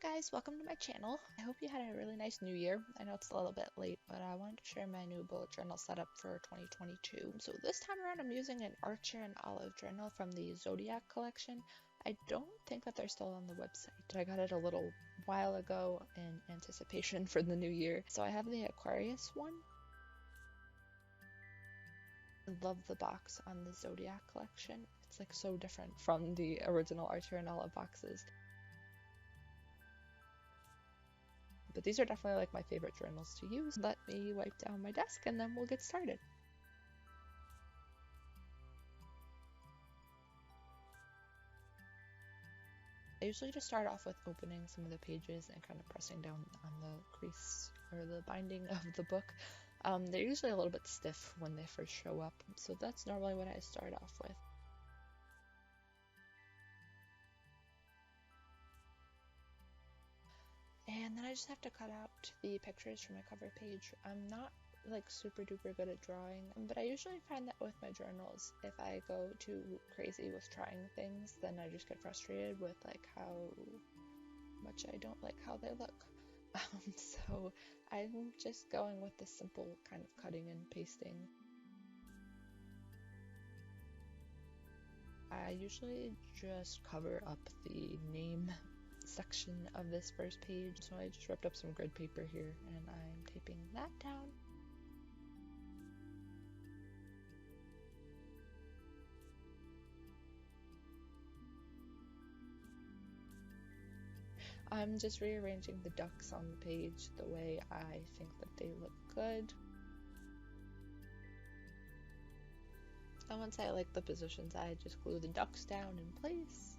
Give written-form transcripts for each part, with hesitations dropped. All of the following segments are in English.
guys, welcome to my channel. I hope you had a really nice new year. I know it's a little bit late, but I wanted to share my new bullet journal setup for 2022. So this time around I'm using an Archer and Olive journal from the Zodiac collection. I don't think that they're still on the website. I got it a little while ago in anticipation for the new year. So I have the Aquarius one. I love the box on the Zodiac collection. It's like so different from the original Archer and Olive boxes. But these are definitely like my favorite journals to use. Let me wipe down my desk and then we'll get started. I usually just start off with opening some of the pages and kind of pressing down on the crease or the binding of the book. They're usually a little bit stiff when they first show up, so that's normally what I start off with. And then I just have to cut out the pictures from my cover page. I'm not like super duper good at drawing, but I usually find that with my journals, if I go too crazy with trying things, then I just get frustrated with like how much I don't like how they look. So I'm just going with the simple kind of cutting and pasting. I usually just cover up the name section of this first page, so I just ripped up some grid paper here and I'm taping that down. I'm just rearranging the ducks on the page the way I think that they look good. And once I like the positions, I just glue the ducks down in place.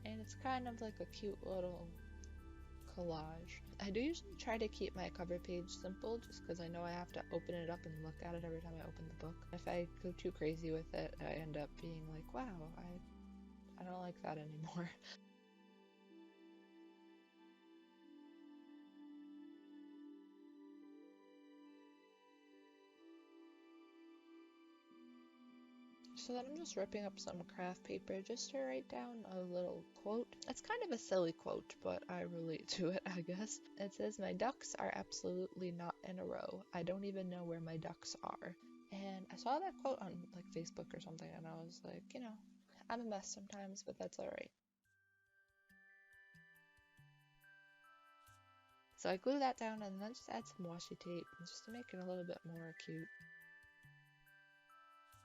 And it's kind of like a cute little collage. I do usually try to keep my cover page simple just because I know I have to open it up and look at it every time I open the book. If I go too crazy with it, I end up being like, wow, I don't like that anymore. So then I'm just ripping up some craft paper just to write down a little quote. It's kind of a silly quote, but I relate to it, I guess. It says, "My ducks are absolutely not in a row. I don't even know where my ducks are." And I saw that quote on like Facebook or something, and I was like, you know, I'm a mess sometimes, but that's alright. So I glue that down and then just add some washi tape just to make it a little bit more cute.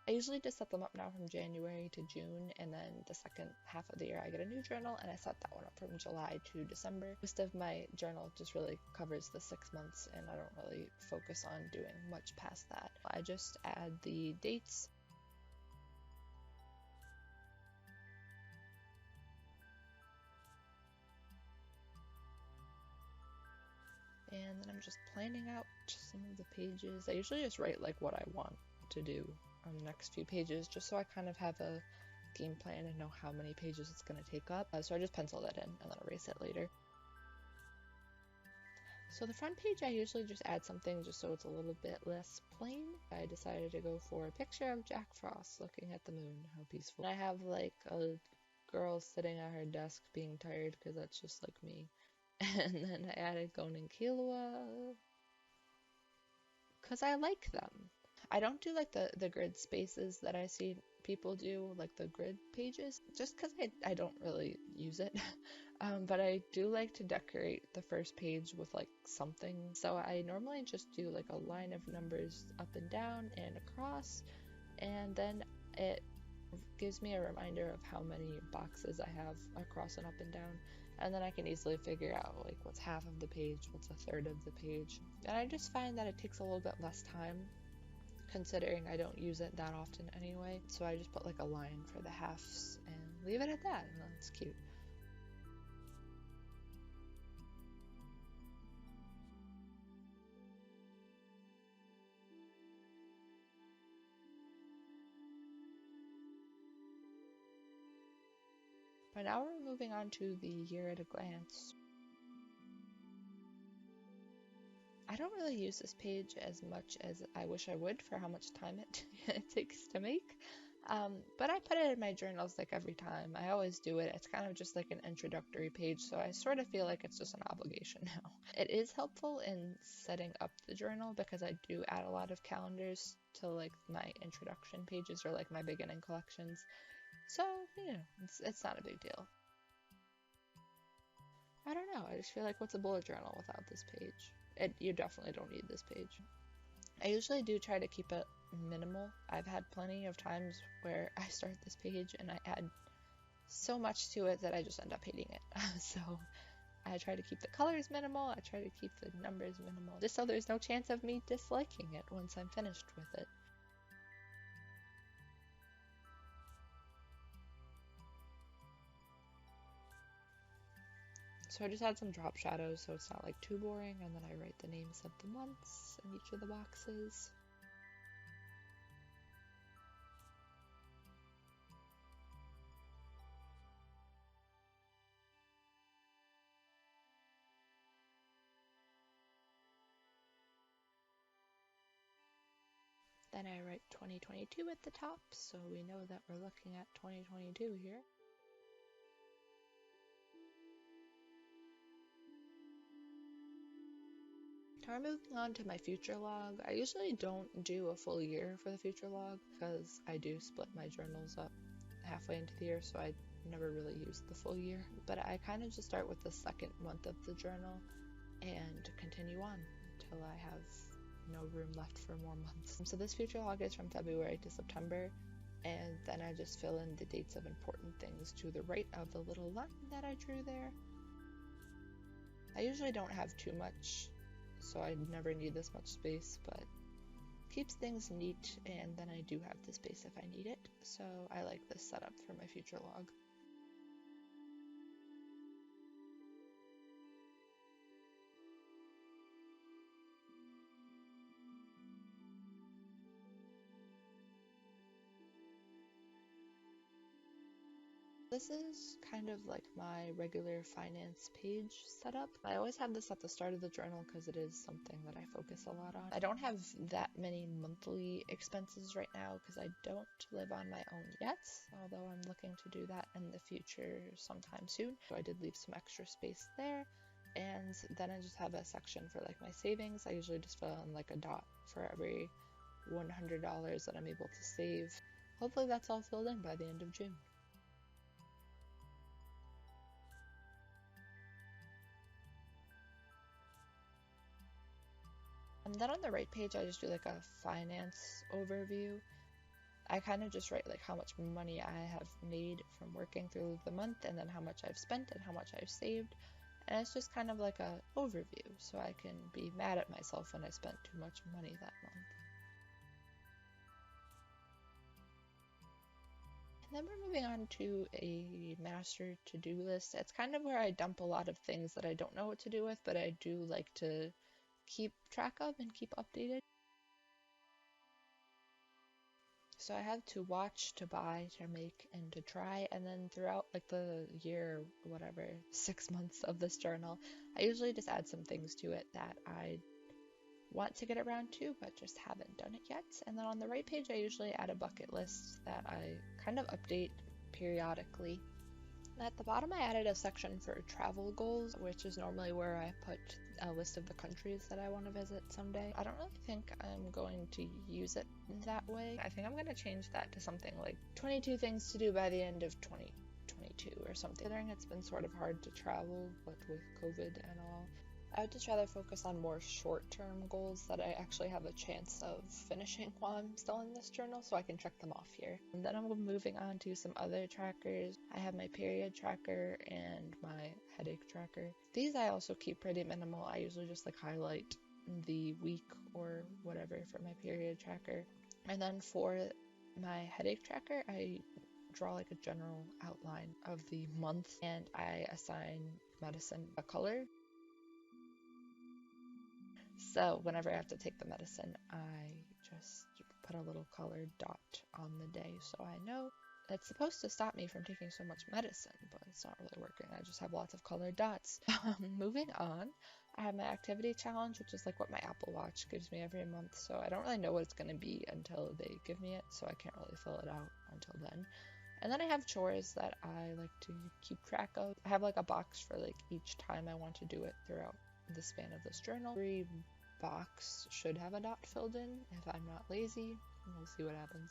I usually just set them up now from January to June, and then the second half of the year I get a new journal, and I set that one up from July to December. Most of my journal just really covers the 6 months, and I don't really focus on doing much past that. I just add the dates. And then I'm just planning out some of the pages. I usually just write like what I want to do on the next few pages, just so I kind of have a game plan and know how many pages it's going to take up. So I just pencil that in and then erase it later. So the front page I usually just add something just so it's a little bit less plain. I decided to go for a picture of Jack Frost looking at the moon. How peaceful. And I have like a girl sitting at her desk being tired because that's just like me. And then I added Gon and Killua because I like them. I don't do like the grid spaces that I see people do, like the grid pages, just because I don't really use it. But I do like to decorate the first page with like something. So I normally just do like a line of numbers up and down and across, and then it gives me a reminder of how many boxes I have across and up and down. And then I can easily figure out like what's half of the page, what's a third of the page. And I just find that it takes a little bit less time, considering I don't use it that often anyway. So I just put like a line for the halves and leave it at that, and that's cute. But now we're moving on to the year at a glance. I don't really use this page as much as I wish I would for how much time it takes to make. But I put it in my journals like every time. I always do it. It's kind of just like an introductory page, so I sort of feel like it's just an obligation now. It is helpful in setting up the journal because I do add a lot of calendars to like my introduction pages or like my beginning collections. So, it's not a big deal. I don't know. I just feel like what's a bullet journal without this page? You definitely don't need this page. I usually do try to keep it minimal. I've had plenty of times where I start this page and I add so much to it that I just end up hating it. So I try to keep the colors minimal. I try to keep the numbers minimal, just so there's no chance of me disliking it once I'm finished with it. So I just add some drop shadows so it's not like too boring, and then I write the names of the months in each of the boxes. Then I write 2022 at the top, so we know that we're looking at 2022 here. Now we're moving on to my future log. I usually don't do a full year for the future log because I do split my journals up halfway into the year, so I never really use the full year. But I kind of just start with the second month of the journal and continue on until I have no room left for more months. So this future log is from February to September, and then I just fill in the dates of important things to the right of the little line that I drew there. I usually don't have too much, so I never need this much space, but keeps things neat, and then I do have the space if I need it, so I like this setup for my future log. This is kind of like my regular finance page setup. I always have this at the start of the journal because it is something that I focus a lot on. I don't have that many monthly expenses right now because I don't live on my own yet, although I'm looking to do that in the future sometime soon. So I did leave some extra space there. And then I just have a section for like my savings. I usually just fill in like a dot for every $100 that I'm able to save. Hopefully that's all filled in by the end of June. And then on the right page, I just do like a finance overview. I kind of just write like how much money I have made from working through the month, and then how much I've spent and how much I've saved. And it's just kind of like a overview, so I can be mad at myself when I spent too much money that month. And then we're moving on to a master to-do list. It's kind of where I dump a lot of things that I don't know what to do with, but I do like to keep track of and keep updated. So I have to watch, to buy, to make, and to try, and then throughout like the year, whatever, 6 months of this journal, I usually just add some things to it that I want to get around to, but just haven't done it yet. And then on the right page, I usually add a bucket list that I kind of update periodically. At the bottom, I added a section for travel goals, which is normally where I put a list of the countries that I want to visit someday. I don't really think I'm going to use it that way. I think I'm going to change that to something like 22 things to do by the end of 2022 or something. Considering it's been sort of hard to travel, what with COVID and all, I would just rather focus on more short-term goals that I actually have a chance of finishing while I'm still in this journal, so I can check them off here. And then I'm moving on to some other trackers. I have my period tracker and my headache tracker. These I also keep pretty minimal. I usually just like highlight the week or whatever for my period tracker. And then for my headache tracker, I draw like a general outline of the month, and I assign medicine a color. So whenever I have to take the medicine, I just put a little colored dot on the day so I know. It's supposed to stop me from taking so much medicine, but it's not really working. I just have lots of colored dots. Moving on, I have my activity challenge, which is like what my Apple Watch gives me every month, so I don't really know what it's going to be until they give me it, so I can't really fill it out until then. And then I have chores that I like to keep track of. I have like a box for like each time I want to do it throughout the span of this journal. Every box should have a dot filled in if I'm not lazy. We'll see what happens.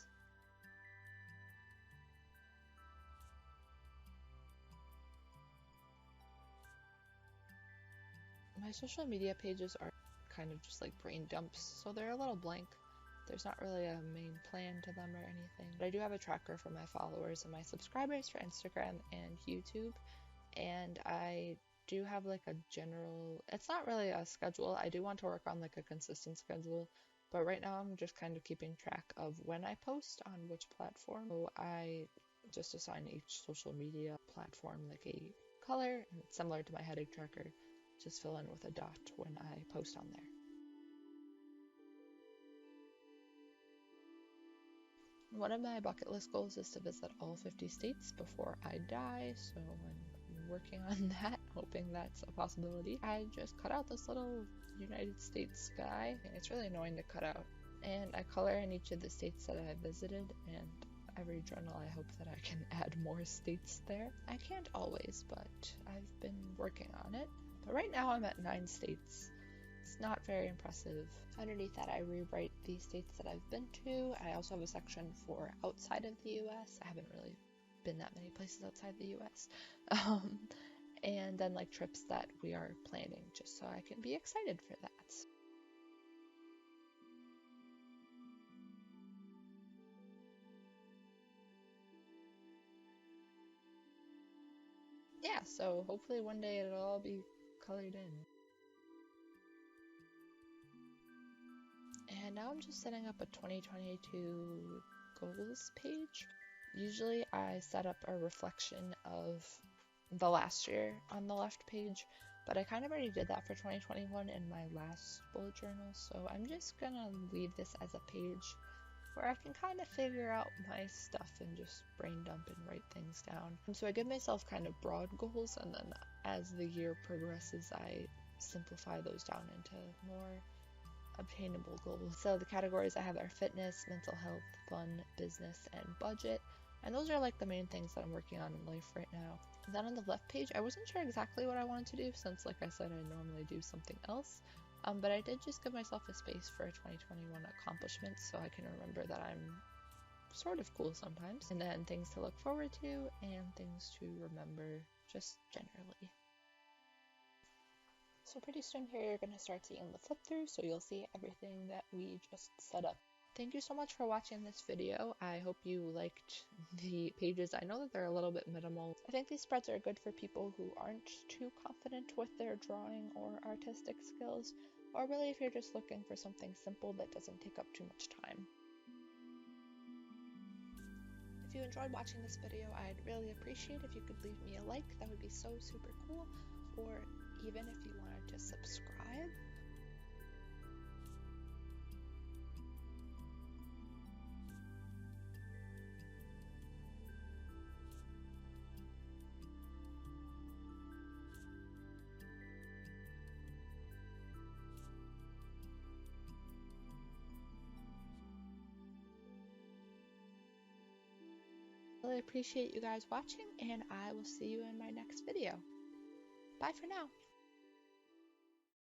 My social media pages are kind of just like brain dumps, so they're a little blank. There's not really a main plan to them or anything. But I do have a tracker for my followers and my subscribers for Instagram and YouTube. And I do have like a general, it's not really a schedule. I do want to work on like a consistent schedule. But right now I'm just kind of keeping track of when I post on which platform. So I just assign each social media platform like a color, and it's similar to my headache tracker. Just fill in with a dot when I post on there. One of my bucket list goals is to visit all 50 states before I die, so I'm working on that, hoping that's a possibility. I just cut out this little United States sky, and it's really annoying to cut out. And I color in each of the states that I visited, and every journal I hope that I can add more states there. I can't always, but I've been working on it. But right now I'm at 9 states. It's not very impressive. Underneath that, I rewrite the states that I've been to. I also have a section for outside of the US. I haven't really been that many places outside the US. And then like trips that we are planning, just so I can be excited for that. Yeah, so hopefully one day it'll all be colored in. And now I'm just setting up a 2022 goals page. Usually I set up a reflection of the last year on the left page, but I kind of already did that for 2021 in my last bullet journal, so I'm just gonna leave this as a page where I can kind of figure out my stuff and just brain dump and write things down. So I give myself kind of broad goals, and then as the year progresses, I simplify those down into more obtainable goals. So the categories I have are fitness, mental health, fun, business, and budget. And those are like the main things that I'm working on in life right now. And then on the left page, I wasn't sure exactly what I wanted to do since, like I said, I normally do something else. But I did just give myself a space for a 2021 accomplishment so I can remember that I'm sort of cool sometimes. And then things to look forward to and things to remember just generally. So pretty soon here you're going to start seeing the flip through, so you'll see everything that we just set up. Thank you so much for watching this video. I hope you liked the pages. I know that they're a little bit minimal. I think these spreads are good for people who aren't too confident with their drawing or artistic skills, or really if you're just looking for something simple that doesn't take up too much time. If you enjoyed watching this video, I'd really appreciate if you could leave me a like. That would be so super cool. Or even if you wanted to subscribe. Really appreciate you guys watching, and I will see you in my next video. Bye for now.